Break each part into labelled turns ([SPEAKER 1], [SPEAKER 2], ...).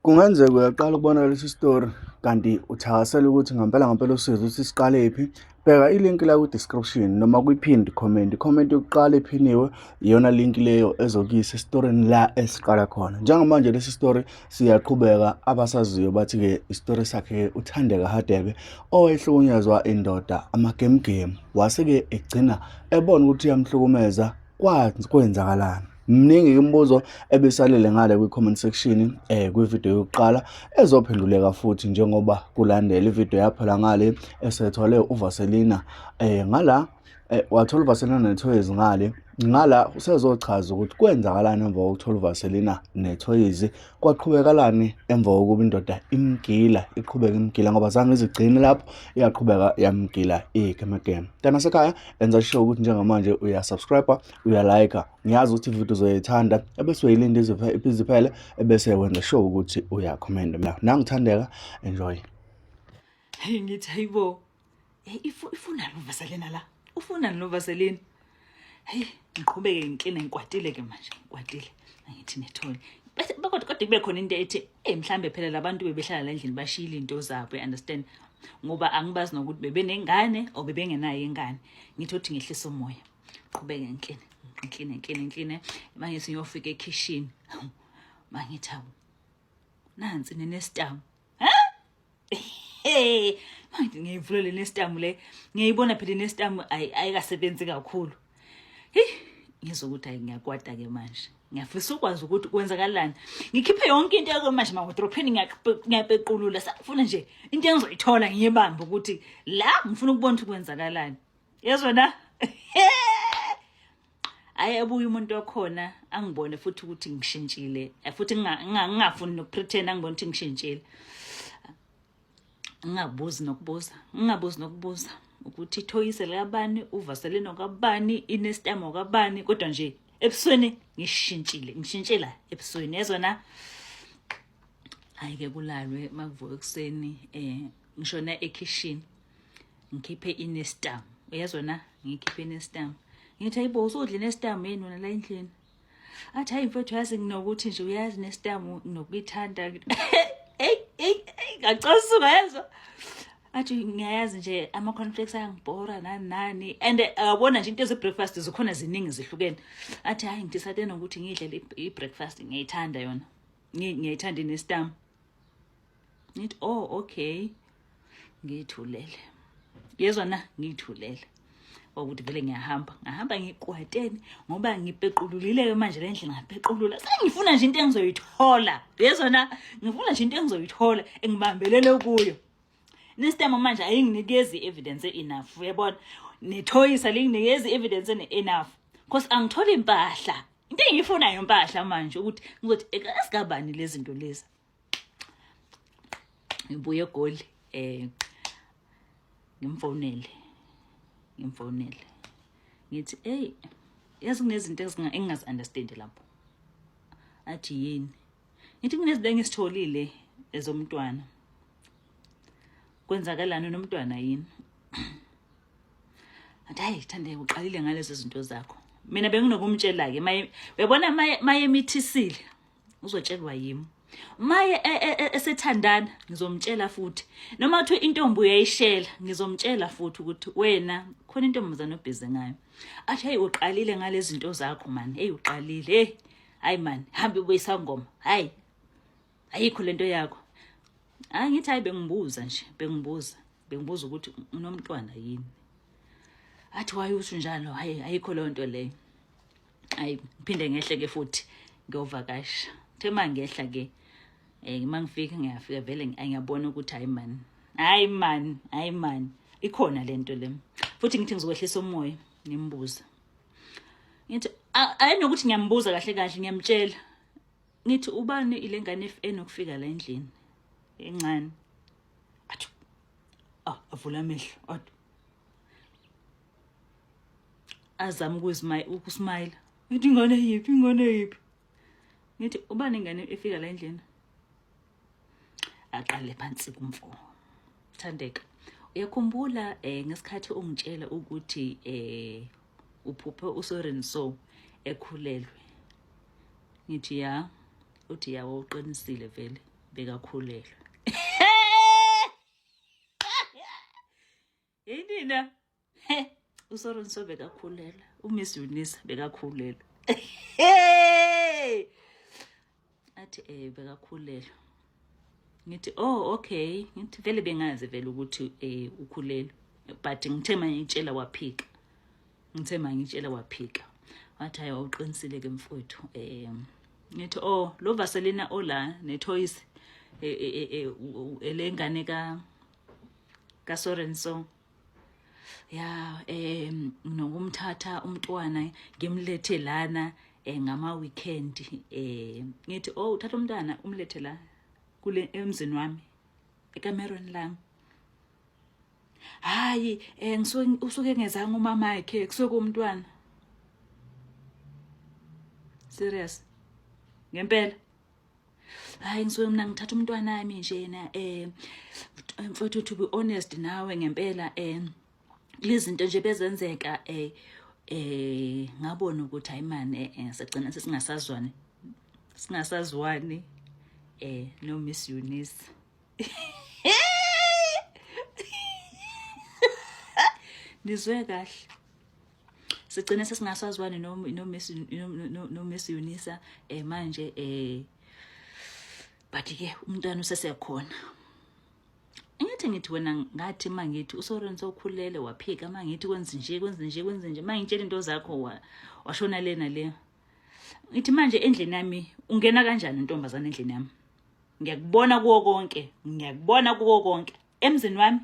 [SPEAKER 1] Kungenzeka uyaqala ukubona lesi story kanti uthakasela ukuthi ngempela usizo ukuthi siqalephi. Bheka ilink la ku-description noma kwi-pinned comment. I-comment yokuqala ephiniwe iyona link leyo ezokuyisa esitorini la esiqala khona. Njengamanje lesi story siyaqhubeka, abasaziyo bathi-ke isitory sakhe uThandeka Hadebe owayehlukunyezwa indoda amagemu wase-ke egcina ebona ukuthi iyamhlukumeza. Kwenzakalani? Mningi imibuzo ebisalele ngale kwi-comment section kwividiyo yokuqala ezophenduleka futhi njengoba kulandela ividiyo yaphela ngale esethole uVaselina ngala wathola uVaselina nethoyizi ngala usezochaza ukuthi kwenzakalani emva kokuthola uVaselina nethoyizi, kwaqhubekalani emva kokuba indoda iqhubeka imgila ngoba zange izigcine lapho, iyaqhubeka yamgila igeme. Tana sekhaya enza sure ukuthi njengamanje uyasubscribe, uyalike. Ngiyazi ukuthi ividiyo uzoyithanda ebese uyilinda iziphele ebese wenza sure ukuthi uyakhomenda. Nangithandeka, enjoy.
[SPEAKER 2] Hey ngithi hayibo. Ifuna lo Vaselina la. Ufuna lo Vaselina. Hey, ngiqhubeke ngiklina ngikwatile ke manje. Ngikwatile. Angithi nethoyi. Bese kodwa kube khona into ethi mhlambe phela labantu bebehlala la endlini bashila into zabo, understand? Ngoba angibazi nokuthi bebenengane o bebengenayo ingane. Ngithi uthi ngehlisa umoya. Qhubeke ngikline. Manje siyofika ekitchen. Mangithi awu. Nansi nestam. Ha? Hey, manje ngiyivula le nestam le. Ngiyayibona phela nestam ayikasebenzi kakhulu. Ngizokuthi ngiyakwata ke manje. Ngiyafisa ukwazi ukuthi kwenzakalani. Ngikhiphe yonke into yakho manje mawudropheni ngiyapequlula. Safuna nje into engizoyithola ngiyebamba ukuthi la ngifuna ukubona ukuthi kwenzakalani. Yezwa na? Ayebuye umuntu wakhona angibone futhi ukuthi ngishintshile. Futhi ngingafuni nokupretend angibone ukuthi ngishintshile. Ngingabuzi nokubuza ukuthi ithoyise lakabani, uVaselina kabani, inestam kabani, kodwa nje ebusweni ngishintshela ebusweni. Yezona ayike kulalwe makuvuka ekseni ngishona ekitchen ngikhiphe inestam. Uyezona ngikhiphe inestam. Ngithi hayibo usudla inestam yini wena la endlini? Athi hayi mfethu yazi nginokuthi nje uyazi inestam nokuyithanda. Ngacasuka yezwa. Athi ngiyazi nje ama cornflakes ayangibhora nani and yabona nje into ezebreakfast zikhona ziningi zihlukene. Athi hayi ngidecide nokuthi ngidle ibreakfast ngiyithanda yona. Ngiyithanda inestam. Ngithi oh okay. Ngiyithulele. Yezwa na ngiyithulele. Ukuthi vele ngihamba ngiqwateni ngoba ngipeqululile manje le ndlela ngapequlula. Sengifuna nje into engizoyithola. Yezona ngifuna nje into engizoyithola engibambelele kuyo. Nestem manje ayinginikezi evidence enough. Uyabona? Nethoyisa linginikezi evidence enough. Because angithola impahla. Into engiyifunayo impahla manje ukuthi ngizothi esikabani lezi zinto lezi. Ngibuye eGoli ngimfonele. Ngithi hey yazi kunezinto engingazi understand lapho. Athi yini? Ngithi kunezinto engisitholile ezomntwana. Kwenzakalani nomntwana yini? Athi hayi Thandeka uqalile ngalezo zinto zakho. Mina benginokumtshela ke uyabona maye emithisile uzotshelwa yimi. Maye esethandana ngizomtshela futhi. Noma uthi intombi uyayishela ngizomtshela futhi ukuthi wena khona intombazana obhizi ngayo. Athi hey uqalile ngalezi zinto zakho man. Hey uqalile. Hayi man, hambe ubuyisangoma. Hayi. Ayikho lento yakho. Ngithi hayi bengibuza ukuthi unomntwana yini. Athi wayusho njalo hayi ayikho le nto leyo. Hayi ngiphinde ngehle ke futhi ngiyovakasha. Thema ngehla ke mangifika ngiyafika vele ngiyabona ukuthi hayi man ikhona lento le. Futhi ngithi ngizokwehlisa umoya ngimbuza. Ngithi ayinokuthi ngiyambuza kahle ngiyamtshela. Ngithi ubani ilengane enokufika la endlini encane. Athi avula amehlo athi azama ukusmile. Ngithi ingane yipi? Ngithi ubani ingane efika la endlini? Aqale phansi kumfo. Thandeka uyakhumbula ngesikhathi ungitshela ukuthi uphuphe uSorenso ekhulelwe? Ngithi ya. Uthi yawo uqinisile vele bekakhulelwe. Yinina uSorenso bekakhulelwe, uMiss Eunice bekakhulelwe. Athi bekakhulelwe. Ngithi oh okay, ngithi vele bengazi vele ukuthi ukhulelwe, but ngithe manje ngitshela waphika. Wathi hayi uqinisile ke mfowethu. Ngithi oh lo Vaseline ola neToys elengane ka Sorenso. Ya nokumthatha umntwana ngimlethe lana ngama weekend. Ngithi oh uthatha umntwana umlethe la kule emzini wami eCameron lami. Hayi usuke ngezanga umama yakhe kusuke umntwana. Serious ngempela. Hayi ngisuke mina ngithatha umntwana wami nje na mfowethu to be honest nawe ngempela lezi zinto nje bezenzeka ngabona ukuthi hayi man sagcina singasazwani no Miss Eunice. Nizwe kahle sigcina sesingasazwani no Miss Eunice manje but ke umntwana usesekhona. Ngithi wena ngathi mangithi uSorenso ukhulele waphika mangithi kwenze nje mangitshela into zakho washona lena le. Ngithi manje endleni yami ungena kanjani intombazana endleni yami? Ngiyakubona kuwo konke emzini wami.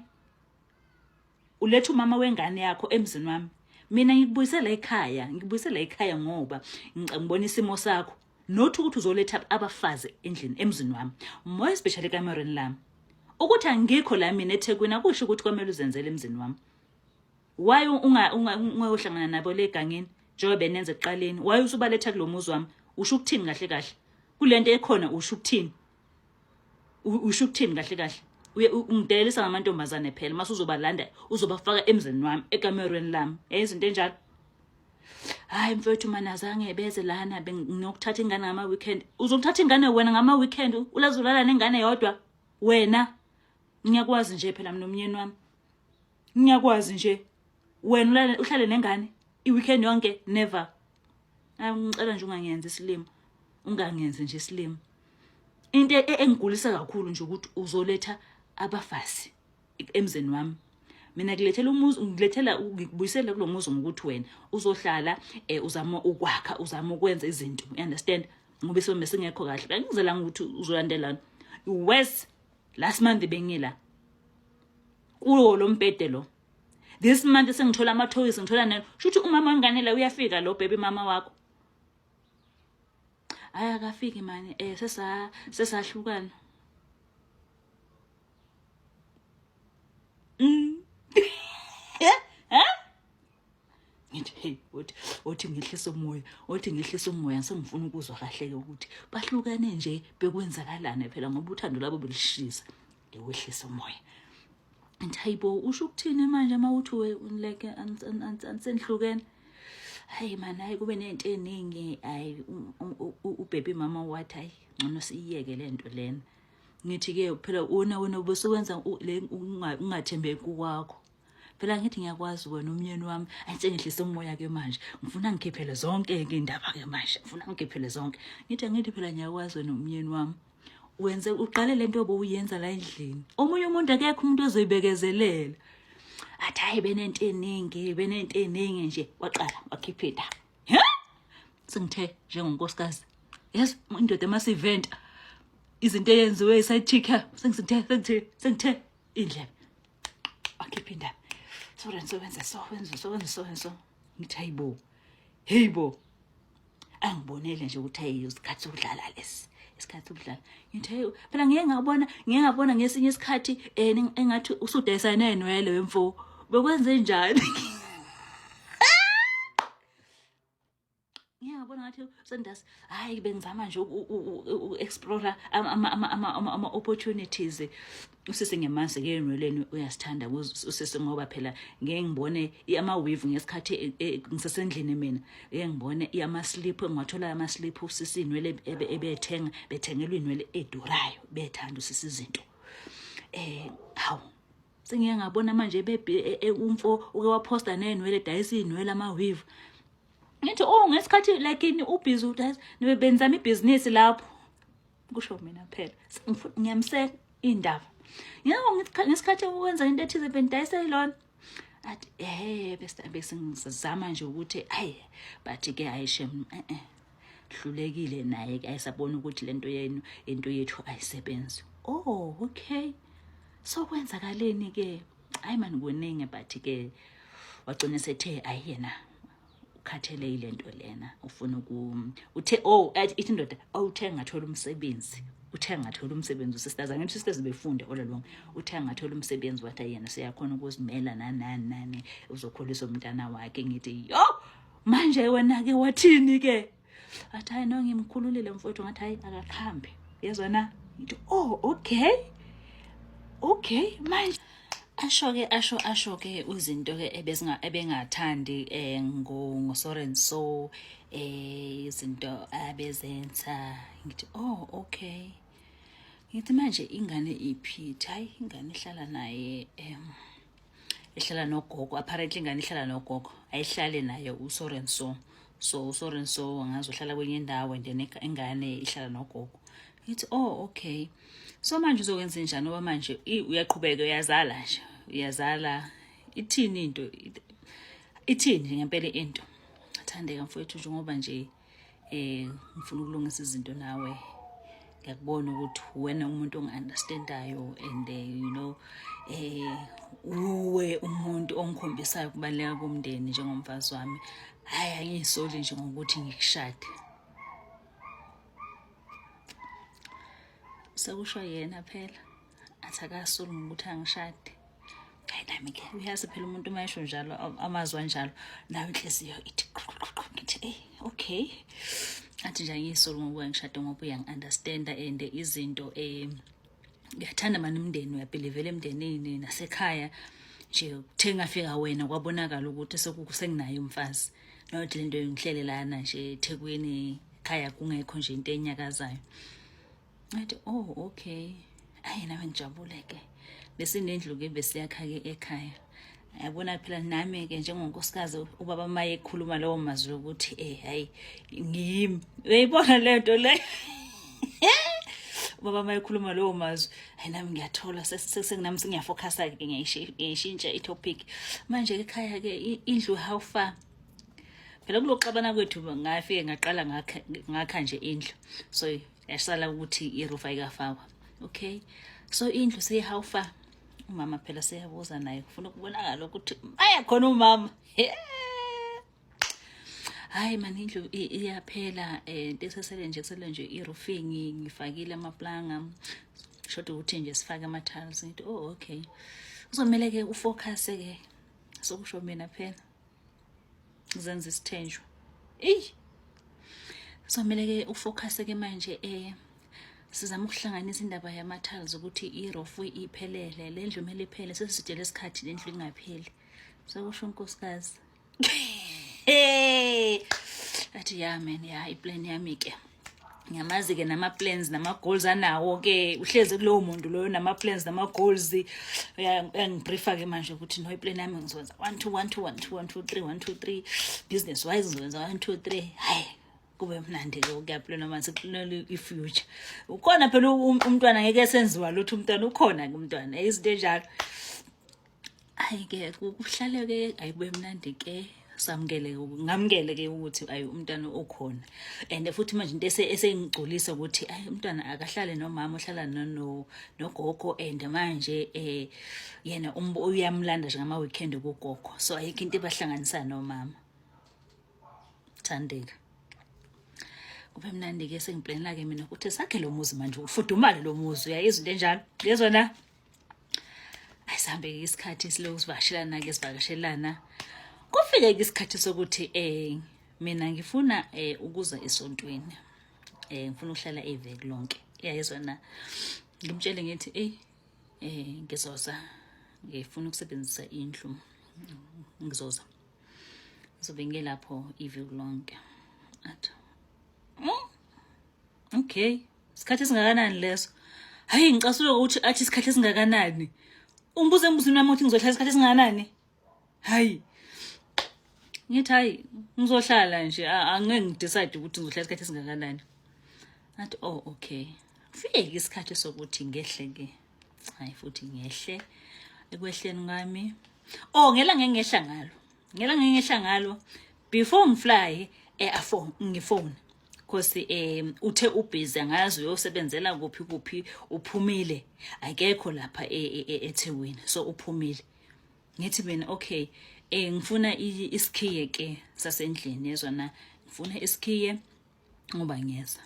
[SPEAKER 2] Uletha umama wengane yakho emzini wami. Mina ngikubuyisela ekhaya ngoba ngibona isimo sakho nothi ukuthi uzoletha abafazi endlini emzini wami, more especially eCameron lami. Ukuthi angikho la mina eThekwini akusho ukuthi kwamele uzenzele emzini wami. Why ungayohlangana nabo le egangeni njengoba benenze eqaleni? Why usubaletha kulomuzi wami? Usho ukuthini kahle kulento ekhona? Usho ukuthini kahle ungidelisa ngamantombazane phela mase uzobalanda uzobafaka emzini wami eCameron lami izinto enjalo. Hayi mfowethu mana azange beze lana nginokuthatha ingane ngama weekend. Uzokuthatha ingane wena ngama weekend ulazulala nengane yodwa wena? Ngiyakwazi nje phela mina nomnyeni wami. Ngiyakwazi nje wena uhlale nengane iweekend yonke? Never. Ngicela nje ungangenzi isilimo. Ungangenzi nje isilimo. Into engigulisa kakhulu nje ukuthi uzoletha abafazi emzini wami. Mina ngikubuyisela kulomuzi ngokuthi wena uzohlala uzama ukwakha, uzama ukwenza izinto. You understand? Ngoba isimo singekho kahle. Ngizela ukuthi uzolandelana. West last month bengila kulo lompede lo. This month sengithola ama-toys ngithola nani. Shuthi umama wengane la uyafika lo baby mama wakho. Akafiki mani sesahlukana. Ngithi hey othi ngehlisa umoya sengifuna ukuzwa kahle ke ukuthi bahlukane nje bekwenzakalana phela ngoba uthando labo belishisa lewehlisa umoya. And hayibo usho ukuthini manje mawuthi we like ansenhlukene? Hayi man hayi kube nento eningi hayi ubaby mama wathi hayi ngcono siyeke lento lena. Ngithi ke phela wena ubusewenza ungathembeki kwakho. Phela ngithi ngiyakwazi wena umnyeni wami ansengehlisa umoya ke manje. Ngifuna ngikhiphele zonke ke indaba ke manje. Ngifuna ngikhiphele zonke. Ngithi phela ngiyakwazi wena umnyeni wami. Wenze uqale lento obuyenza la endlini. Omunye umuntu akekho umuntu ozoyibekezelela. Athi hayi benento eningi nje waqala wakhipha indaba. Sengithe njengonkosikazi. Yes, indoda emase-event. Izinto eyenziwe iside chick. Sengithe indlebe. Wakhipha indaba. Sorenso wenza so. Ngithi hayibo. Angibonele nje ukuthi hayi isikhathi sokudlala lesi. Isikhathi sokudlala. Ngithi phela ngiyengabona ngesinye isikhathi engathi usudayisana nenwele wemfo. Bekwenze njani? Ngiyabona ngathi Sandasi hayi bengizama nje explore ama opportunities usise ngemazi ke enweleni uyasithanda usise ngoba phela ngeke ngibone ama weave ngesikhathi ngisesendlini mina ngeke ngibone ama slip ngathola ama slip usise inwele bethengelwa inwele edurayo bethanda usise izinto hawu sengiye ngabona manje umfo uke waposta nenwele dayisa inwele ama weave ngithi ngesikhathi like ini ubhizi udazi nibenzama ibusiness lapho kusho mina phela ngiyamseka indaba ngesikhathi ukwenza into ethize bendayisa ilona athi bese ngizama nje ukuthi bathi ke ayishem hlulekile naye ke ayisabona ukuthi lento yenu into yethu ayisebenzi okay so kwenzakaleni ke man kuningi bathi ke wagcina sethe ayena ukhathele ilento lena ufuna uthe ithi indoda uthe ngathola umsebenzi usisister ngithi sisters befunde ololonke uthe ngathola umsebenzi wathi yena siyakhona ukuzimela nani uzokhulisa umntana wakhe ngithi manje wena ke wathini ke athi hayi no ngimkhululile mfowethu ngathi hayi akakhambe yezona ngithi okay manje asho ke izinto ke ebengathandi ngoSorenso izinto abezenza ngithi okay ngithi manje ingane iphithi hayi ingane ihlala naye ihlala nogogo apparently ingane ihlala nogogo ayihlale naye uSorenso so uSorenso ngazohlala kwenye indawo and ingane ihlala nogogo ngithi okay so manje uzokwenza njani ngoba manje uyaqhubeka uyazala ithini into ithini ngempela into athandeka mfowethu njengoba nje ngifuna ukulungisa izinto nawe ngiyakubona ukuthi wena umuntu ongiunderstandayo and uwe umuntu ongikhombisayo kubaleka komndeni njengomfazi wami hayi angisoli nje ngokuthi ngikushade sekusho yena phela athi akasoli ngokuthi angishade hayi nami ke uyazi phela umuntu mayisho njalo amazwa njalo nawe inhliziyo ithi ngithi okay athi nje angisoli ngokuthi angishade ngoba uyangiunderstanda and izinto ngiyathanda manje umndeni uyabhilivela emndenini nasekhaya nje uthenga fika wena kwabonakala ukuthi senginayo umfazi nothi lento ngihlelelana nje eThekwini ekhaya kungekho nje into enyakazayo ngathi okay hayi nami ngijabuleke bese nendlu ke besiyakha ke ekhaya yabona phela nami ke njengonkosikazi ubaba maye ekhuluma lawo mazwi ukuthi hayi ngiyimi uyayibona lento le ubaba maye ekhuluma lawo mazwi hayi nami ngiyathola sesenginami sengiyafocusa ke ngiyishintsha itopic manje ekhaya ke indlu how far phela kuloxabana kwethu ngafike ngaqala ngakha nje indlu so yasala ukuthi iroof ayikafakwa okay so indlu say how far umama phela seyabuza naye ufuna ukubonakala ukuthi ayakhona umama hayi man indlu iyaphela sesele nje iroofing ngifakile amaplanga shoda ukuthi nje sifake ama tiles ngithi okay uzomela ke ufocus ke sokusho mina phela ngizenza isithenjwa somele ke ufocus ke manje sizama ukuhlanganisa indaba yama tiles ukuthi iroof iphelele lendlu kumele iphele sesijele isikhathi lendlu ingapheli sokusho unkosikazi athi man iplan yami ke ngiyamazi ke nama plans nama goals anawo ke uhleze kulowo muntu loyo nama plans nama goals uyangibriefa ke manje ukuthi no iplan yami ngizokwenza 1 2 1 2 1 2 1 2 3 1 2 3 business wise ngizokwenza 1 2 3 hayi kube mnandi ke ukuyaplana manje kuplana ifuture ukhona phela umntwana ngeke esenziwa lutho umntwana ukhona ke umntwana izinto enjalo hayi ke kuhlale ke ayikube mnandi ke ngamukele ke ukuthi ayi umntwana okhona and futhi manje into esengigcolisa ukuthi ayi umntwana akahlale nomama ohlala nogogo and manje yena uyamlanda nje ngama weekend kugogo so ayikho into ebahlanganisa nomama Thandeka kube mnandi ke sengiplanela ke mina ukuthi sakhe lo muzi manje ufudumale lo muzi uyayizwa into enjalo yezona ayisambe isikhathi siloku sivakashelana ke sivakashelana kufike isikhathi sokuthi mina ngifuna ukuza esontweni. Ngifuna ukuhlala iveki lonke. Iyayizwa na. Ngimtshele ngithi ngizoza. Ngifuna ukusebenzisa indlu. Ngizoza. Ngizobe ngelapho iviki lonke. Athi okay, isikhathi esingakanani leso? Hayi ngicasule ukuthi athi isikhathi esingakanani. Umbuze embuzini wami ukuthi ngizohlala isikhathi esingakanani? Hayi. Ngithi hayi ngizohlala nje angeke ngidecide ukuthi ngizohlala isikhathi esingakanani. Athi okay. Fike isikhathi sokuthi ngehle ke. Hayi futhi ngehle ekwehleni ngami. Ngelanga ngingehla ngalo. Ngelanga ngingehla ngalo before ngifly ngifone. Because uthe ubhizi angazi uyosebenzela kuphi uphumile akekho lapha eThekwini so uphumile. Ngithi mina okay ngifuna isikhiye ke sasendlini yezwa na ngifuna isikhiye ngoba ngiyeza.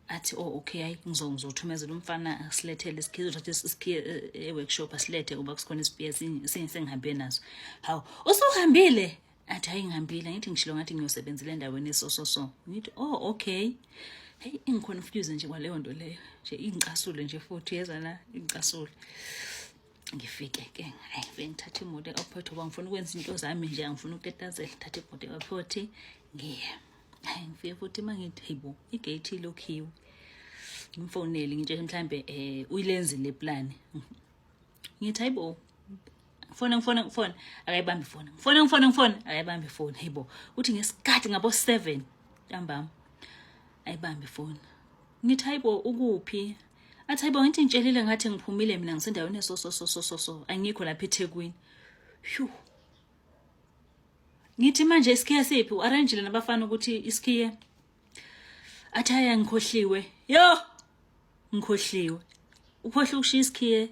[SPEAKER 2] Athi okay hayi ngizothumezela umfana asilethele isikhiye uzothatha isikhiye eworkshop asilethe kuba kusikhona isipiye sengihambe nazo. Hawu usuhambile? Athi hayi ngihambile ngithi ngishilo ngathi ngiyosebenzela endaweni eso. Ngithi okay. Hey ingiconfuse nje kwaleyo nto leyo. Nje ingicasule nje futhi yeza la ingicasule. Ngifike ke hayi ngithatha imoto eairport ngoba ngifuna ukwenza into zami nje angifuna ukutetazela ngithatha imoto eairport ngiye. Hayi ngifike futhi mangithi hayibo igate ilokhiwe. Ngimfonele ngitshela mhlambe uyilenzile iplan. Ngithi hayibo Phone akayibambi phone. Phone akayibambi phone. Hayibo uthi ngesikhathi ngabo 7 ntambama ayibambi phone. Ngithi hayibo ukuphi? Athi hayibo ngithi ngitshelile ngathi ngiphumile mina ngisendaweni so angikho lapha eThekwini. Ngithi manje isikhiye siphi uarrangeile nabafana ukuthi isikhiye? Athi haya ngikhohliwe. Ngikhohliwe. Ukhohle ukushiya isikhiye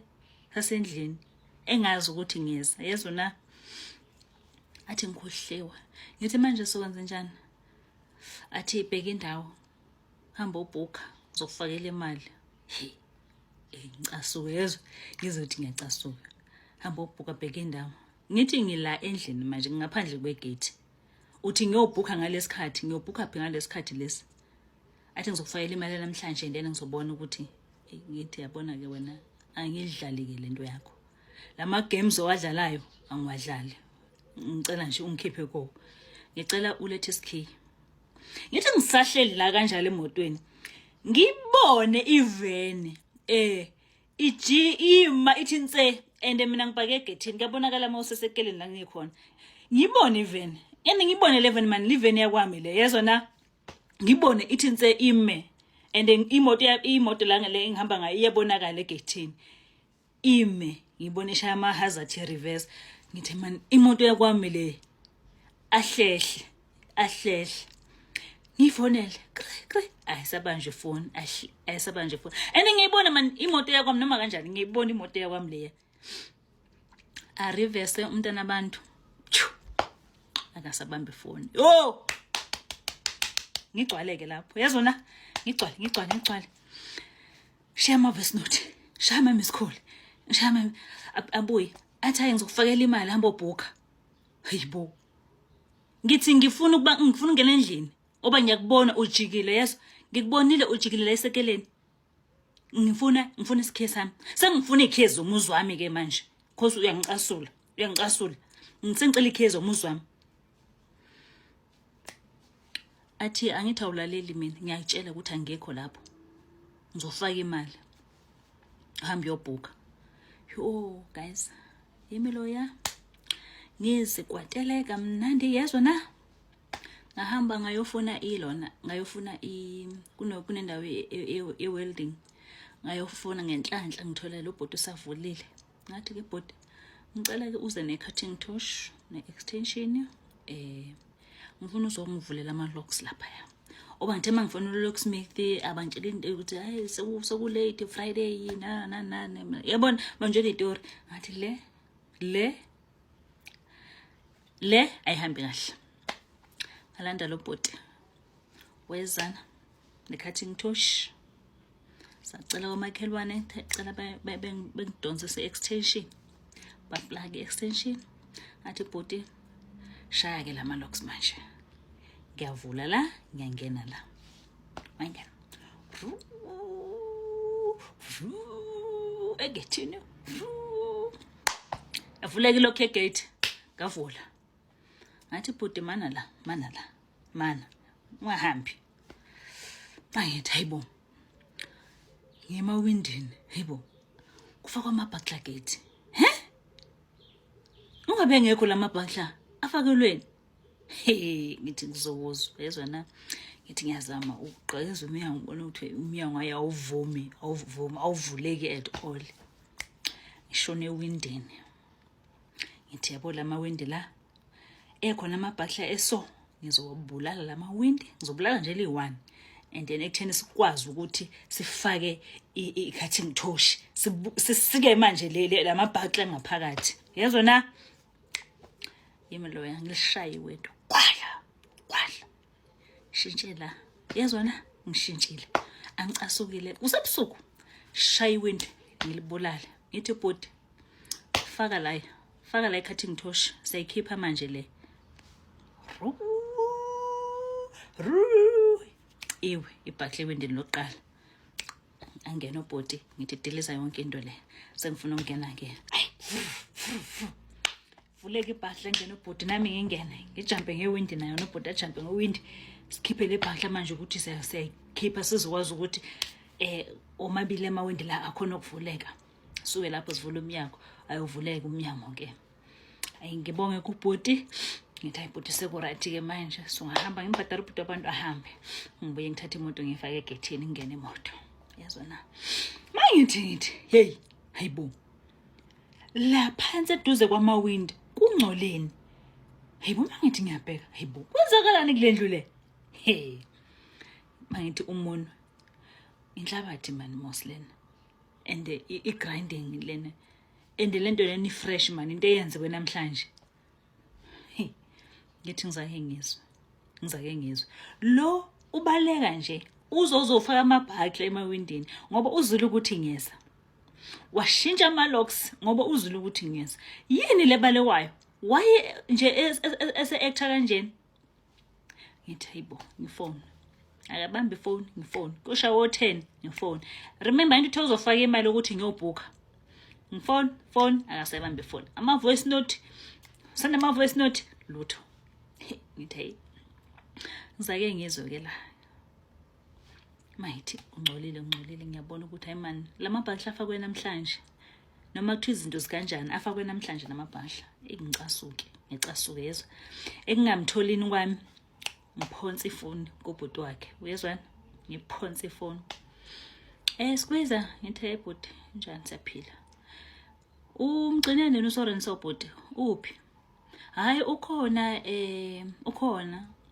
[SPEAKER 2] sasendlini. Engazi ukuthi ngiyeza yezwa na. Athi ngikhohliwe. Ngithi manje sokwenza njani? Athi bheka indawo hamba ubhuka uzokufakela imali. Ngicasuke yezwa ngizothi ngiyacasuka. Hamba ubhuka bheka indawo. Ngithi ngila endlini manje ngaphandle kwegate. Uthi ngiyobhuka ngalesikhathi ngiyobhuka phi ngalesikhathi lesi. Athi ngizokufakela imali namhlanje ndene ngizobona ukuthi ngithi yabona ke wena angidlali ke lento yakho. Lama games owadlalayo angiwadlali. Ngicela nje ungikhiphe ko. Ngicela ulethe isikhiye. Ngithi ngisahleli la kanjalo emotweni. Ngibone iveni ima ithi nse and mina ngibhake egethini kuyabonakala mawusesekeleni la ngikhona. Ngibone iveni. Ngibone 11 man liveni yakwami le yezwa na. Ngibone ithi nse ime and imoto la ngale engihamba ngayo iyabonakala egethini. Ime ngibonisha ama hazard reverse. Ngithi man imoto yakwami le ahlehle. Ngifonele ayisabanje phone ayisabanje phone. Ngiyibona man imoto yakwami noma kanjani ngiyibona imoto yakwami leya. Reverse umntana abantu. Akasabambe phone. Ngigcwaleke lapho. Yazona ngigcwale. Share my voice note. Share my miss call. Shame abuyi athi hayi ngizokufakela imali hamba obhuka. Hayibo. Ngithi ngifuna ungena endlini oba ngiyakubona ujikile yeso. Ngikubonile ujikile la esekeleni. Ngifuna isikhiye sami. Sengifuna ikhiye zomuzi wami ke manje. Because uyangicasula. Ngisengicela ikhiye zomuzi wami. Athi angithi awulaleli mina ngiyakutshela ukuthi angekho lapho. Ngizofaka imali. Hamba yobhuka. Guys, imiloya ngizikwateleka mnandi yezwa na. Ngahamba ngayofuna kunendawo welding. Ngayofuna ngenhlanhla ngithola lo bhoti usavulile. Ngathi ke bhoti ngicela ke uze ne cutting torch ne extension ngifuna uzongivulela ama locks lapha ya. Oba ngithe mangifuna locksmith abantshela into ukuthi hayi sokulate Friday na yabona manje le story ngathi le ayihambi kahle. Alanda lo bhoti wezana ne cutting torch sacela kwamakhelwane cela bengidonsise extension ba plug extension athi bhoti shaya ke lama locks manje ngiyavula la, ngiyangena la. Mangena. Egethini. Avuleke lokho egate. Ngavula. Ngathi bhuti mana la. Ungahambi. Mangithi hayibo. Ngemawindini, hayibo. Kufakwa amabhakla gate. Ungabe ngekho lamabhakla afakelweni. Ngithi ngizowuzwa yezwa na. Ngithi ngiyazama uqhaqeza umnyango ubona ukuthi umnyango awuvuleki at all. Ngishone ewindini. Ngithi yabo lamawindi la ekhona amabhakla eso ngizobulala lamawindi, ngizobulala nje li1 and then ekutheni sikwazi ukuthi sifake i-cutting torch sisike manje lamabhakla ngaphakathi. Yezwa na yimi loya ngilishaya iwethu kwala shintshela. Yezwa na ngishintshile angicasukile usebusuku shaya iwindi ngilibulala. Ngithi bhuti faka la i-cutting torch siyayikhipha manje le. Iwe ibhakle ewindini lokuqala angena ubhuti ngithi diliza yonke into le sengifuna ukungena ke. Vuleka ibhakle ngena ubhuti nami ngingene ngijampe ngewindi nayo nobhuti ajampe ngewindi sikhiphe le bhakla manje ukuthi siyayikhipha sizokwazi ukuthi omabili amawindi la akhona ukuvuleka. Suke lapho sivula umnyango ayovuleka umnyango ke. Ngibonge kubhuti ngithi ayibhuti sekuright ke manje singahamba ngimbhadala ubhuti abantu ahambe ngibuye ngithathe imoto ngifake egethini ngene imoto. Yezwa na mangithi hey hayibo la phansi eduze kwamawindi kungcoleni. Hayibo mangithi ngiyabheka hayibo kwenzakalani kule ndlu le. Mangithi umuntu inhlabathi man Moslena and i-grinding lena and lento leni fresh man into eyenziwe namhlanje. Ngithi ngizake ngizwe lo ubaleka nje uzofaka amabhakla emawindini ngoba uzwile ukuthi ngiyeza. Washintsha ama-locks ngoba uzwile ukuthi ngiyeza. Yini lebalekwayo waye nje ese-actor kanjeni. Ngithi hayibo ngifone akabambi ifone ngifone kushawo 10 ngifone. Remember into uzofaka imali ukuthi ngiyobhuka ngifone akasebambi ifone. Ama-voice note send ama-voice note lutho. Ngithi ngizake ngizwe ke la mayithi ungcolile ngiyabona ukuthi hayi man lamabhakla afakwe namhlanje noma kuthiwa izinto zikanjani afakwe namhlanje namabhakla. Ngicasuke yezwa ekungamtholini kwami ngiphonsa ifoni kubhuti wakhe. Uyezwana ngiphonsa ifoni Squeezer ngithi hey bhuti njani siyaphila umgcine nini uSorenso bhuti uphi. Hayi ukhona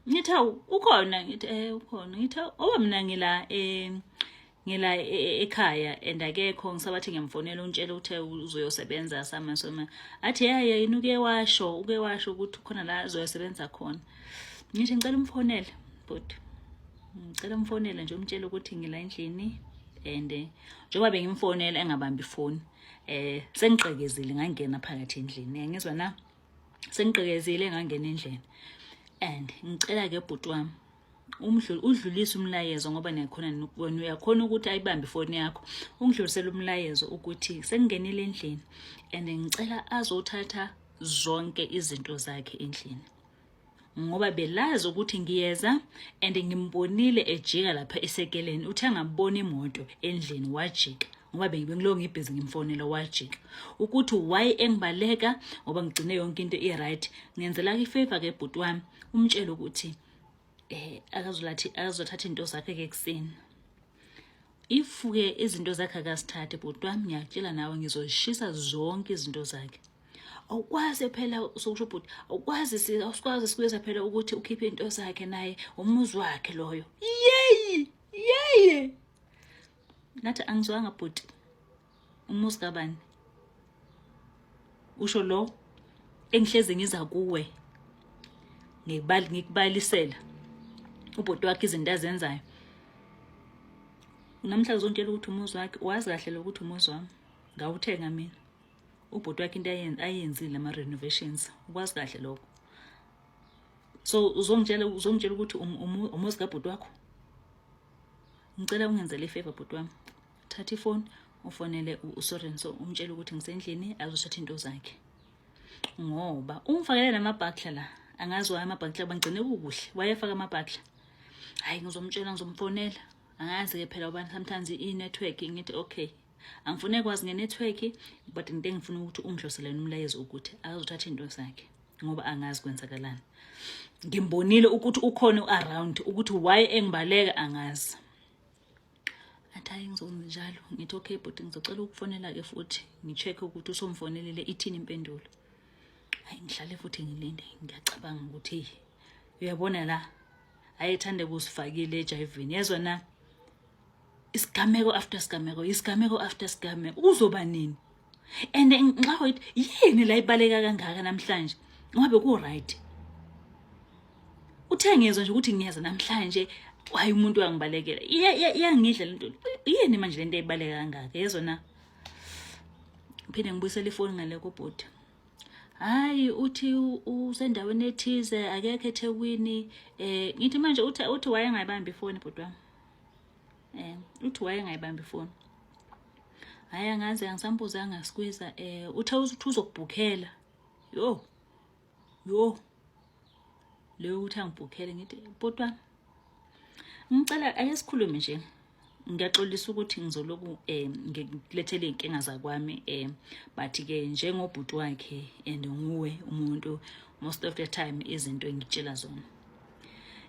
[SPEAKER 2] ngithi ukhona ngithi ukhona ngithi oba mina ngila ekhaya and akekho ngisabathi ngiyamfonela untshela uthe uzoyosebenza soma athi yaya yini uke washo ukuthi khona la uzoyosebenza khona. Ngithi ngicela umfonele but ngicela umfonele nje umtshela ukuthi ngila endlini and njengoba bengimfonela engabambi ifoni sengiqekezile ngangena phakathi endlini. Ngizwa na sengiqekezile ngangena endlini and ngicela ke bhuti wami udlulisa umlayezo ngoba niyakhona uyakhona ukuthi ayibambe ifoni yakho ungidlulisele umlayezo ukuthi sengingenile endlini and ngicela azothatha zonke izinto zakhe endlini ngoba belazi ukuthi ngiyeza and ngimbonile ejika lapha esekeleni uthe ngabona imoto endlini wajika ngoba bengiloko ngibhizi ngimfonela wajika ukuthi why engibaleka ngoba ngigcine yonke into i-right. Ngenzela ifavor ke bhuti wami umtshela ukuthi akazothatha into zakhe ke kuseni. Ifuke izinto zakhe akasithathe bhuti wami ngiyakutshela nawe ngizozishisa zonke izinto zakhe. Awukwazi phela sokusho bhuti awukwazi sikweza phela ukuthi ukhiphe into zakhe naye umuzi wakhe loyo. Yey nathi angizwanga bhuti umuzi kabani usho lo engihleze ngiza kuwe ngikubalisela ubhuti wakhe izinto azenzayo. Namhla uzontshela ukuthi umuzi wakhe wazi kahle ukuthi umuzi wami ngawuthenga mina. Ubhuti wakhe into ayenzile ama renovations ukwazi kahle lokho. So uzongitshela ukuthi umuzi kabhuti wakho. Ngicela ungenzele ifavor bhuti wami. Thatha ifoni ufonele uSorenso umtshela ukuthi ngisendlini azothatha into zakhe. Ngoba umfakele namabhakla la, angazi waye amabhakla bangcine kukuhle. Wayefaka amabhakla. Hayi ngizomtshela ngizomfonela. Angazi ke phela ubani sometimes i-network ngithi okay. Angifune kwazi nge-network but into engifuna ukuthi ungidloselele umlayezo ukuthi azothatha into zakhe ngoba angazi kwenzakalani. Ngimbonile ukuthi ukhona around ukuthi why engibaleka angazi. Athayi ngizokwenza njalo. Ngithi okay but ngizocela ukufonela ke futhi ngicheck ukuthi usomfonelele ithini impendulo. Hayi ngihlale futhi ngilinde ngiyacabanga ukuthi uyabona la ayethande kusifakile ejivini. Yezwa na isigameko after isigameko uzoba nini? And nxa wethu yini la ibaleka kangaka namhlanje? Ngoba ku right. Uthe ngezwe nje ukuthi ngiyaza namhlanje hayi umuntu wangibalekela. Iyangidla lento. Yini manje lento ebaleka kangaka? Yezwa na phinde ngibuyisela ifoni ngale kubhuti. Hayi uthi usendaweni ethize akekho eThekwini. Ngithi manje uthi wayengayibambi ifoni bhuti wami. Uthi wayengayibambi ifoni. Hayi angazi angisambuzanga squeeze uthe uzokubhukhela. Yo. Leyo uthi angibhukhele ngithi bhuti wami. Ngicela ayesikhulume nje. Ngiyaxolisa ukuthi ngizoloku ngikulethele inkinga zakwami but ke njengobhuti wakhe and nguwe umuntu most of the time izinto engitshela zona.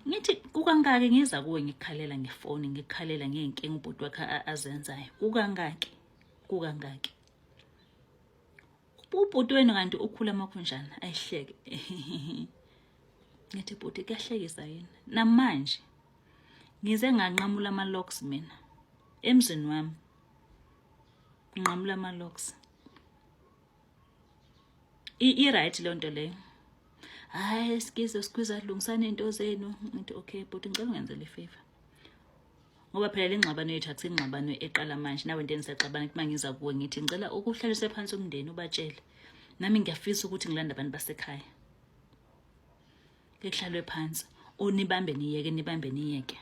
[SPEAKER 2] Ngithi kukangaki ngiza kuwe ngikhalela ngefoni ngikhalela ngeenkinga ubhuti wakhe azenzayo. Kukangaki. Ubhuti wena kanti ukhula makhunjana ayihleke. Ngithi bhuti kuyahlekisa yini? Namanje ngize nganqamula ama-locks mina emzini wami. Nqamula ama-locks. I-right le nto leyo. Hayi squeeze lungisana into zenu. Ngithi okay but ngicela ungenzele ifavor. Ngoba phela lengxabano yethu akusingxabano eqala manje nawe into engisexabana ukuthi mangiza kuwe ngithi ngicela ukuhlalisa phansi umndeni ubatshele. Nami ngiyafisa ukuthi ngilanda abantu basekhaya. Kekuhlalwe phansi onibambe niyeke.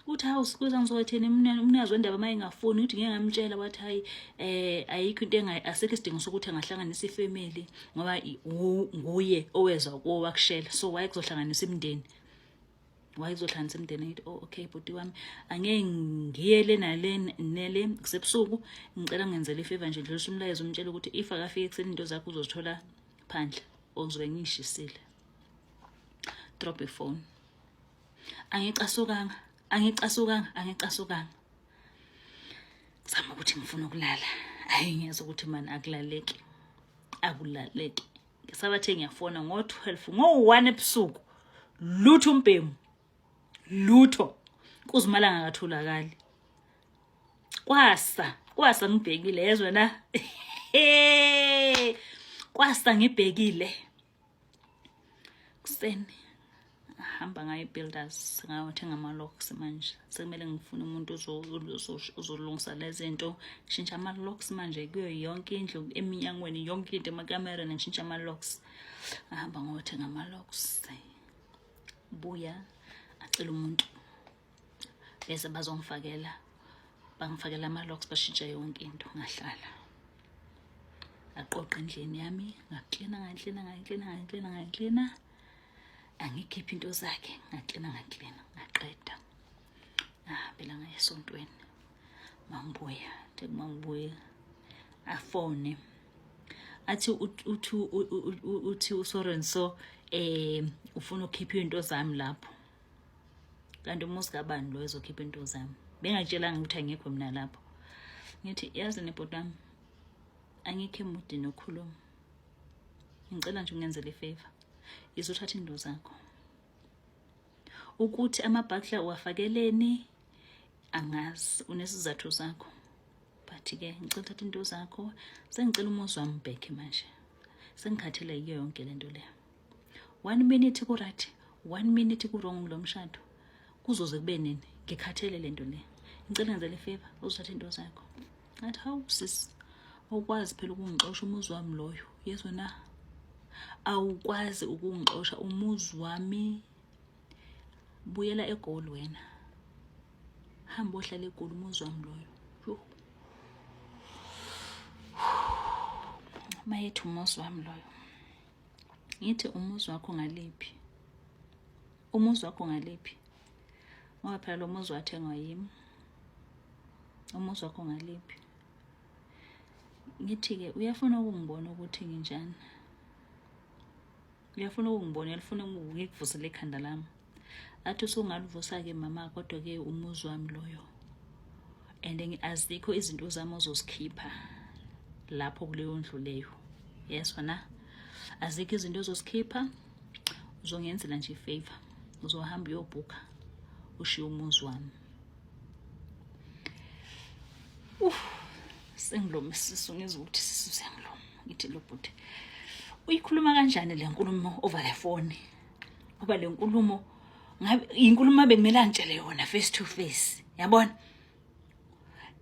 [SPEAKER 2] Uthi hawu sikuza ngizothena umnikazi wendaba mayengafuni ukuthi ngeke ngamtshela wathi hayi ayikho into asekho isidingo sokuthi angahlanganisa ifamily ngoba nguye oweza kowakushela so waye kuzohlanganisa imndeni. Ngithi okay bhuti wami angeke ngiyele nale kusebusuku ngicela ngenzele ifavor nje dlulisa umlayezo umtshela ukuthi if akafike ekseni into zakho uzozithola phandle ozobe ngishisile. Drop ifone. Angicasukanga. Zama ukuthi ngifuna ukulala. Hayi ngiyazi ukuthi mani akulaleki. Ngisabathe ngiyafona ngo12 ngo1 ebusuku. Lutho umpemu. Lutho. Kuzimalanga akatholakali. Kwasa ngibhekile yezwe na. Kwasa ngibhekile. Kuseni hamba ngayo builders ngawathenga ama-locks manje sekumele ngifune umuntu ozolungisa lezi zinto ngishintsha ama-locks manje kuyo yonke indlu eminyangweni yonke into emakamera ngishintsha ama-locks ngahamba ngawathenga ama-locks buya acela umuntu bese bazongifakela bangifakela ama-locks bashintsha yonke into ngahlala aqoqa endlini yami ngaklina angikhipha into zakhe ngaklina ngaqeda phela ngayesontweni mangibuya afone athi uthi uSorenso ufuna ukukhipha into zami lapho kanti umusi kabani lo ezokhipha into zami bengatshelanga ukuthi angekho mina lapho ngithi yazi nebhuti wami angikho emudini okhuluma ngicela nje ungenzele ifavor izothatha into zakho ukuthi amabhakla uwafakeleni angazi unesizathu sakho but ke ngicela uthatha into zakho sengicela umuzi wami back manje sengikhathela yiyo yonke lento le 1 minute ku right 1 minute ku wrong lo mshado kuzoze kube nini ngikhathele lento le ngicela ngenzele ifavor uzothatha into zakho ngathi hawu sis ukwazi phela ukungixoxa umuzi wami loyo yezwe na awukwazi ukungixosha umuzi wami. Buyela eGoli wena, hamba ohlala eGoli, umuzi wami loyo. Mayethu umuzi wami loyo. Ngithi umuzi wakho ngaliphi? Umuzi wakho ngaliphi? Ngoba phela lo muzi wathengwa yimi. Umuzi wakho ngaliphi? Ngithi-ke uyafuna ukungibona ukuthi nginjani? Uyafuna ukungibona, uyafuna ngikuvusele ekhanda lami. Athi usungalivusa-ke mama, kodwa-ke umuzi wami loyo. And azikho izinto zami ozozikhipha lapho kuleyo ndlu leyo. Yes wena, azikho izinto ozozikhipha. Uzongenzela nje ifavor, uzohamba uyobhuka ushiye umuzi wami. Sengiloma isisu, ngizwe ukuthi isisu sengiloma. Ngithi lo bhuti, uyikhuluma kanjani le nkulumo over the phone? Ngoba le nkulumo ngabe inkulumo bekumele angitshele yona face to face. Yabona?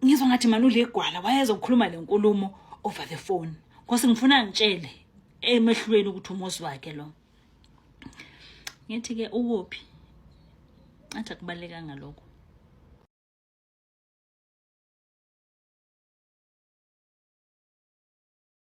[SPEAKER 2] Ngizwa ngathi manje ulegwala wayezokukhuluma le nkulumo over the phone. Ngoba ngifuna ngitshele emehlweni ukuthi umuzi wakhe lo. Ngithi ke ukuphi? Athi akubalekanga lokho.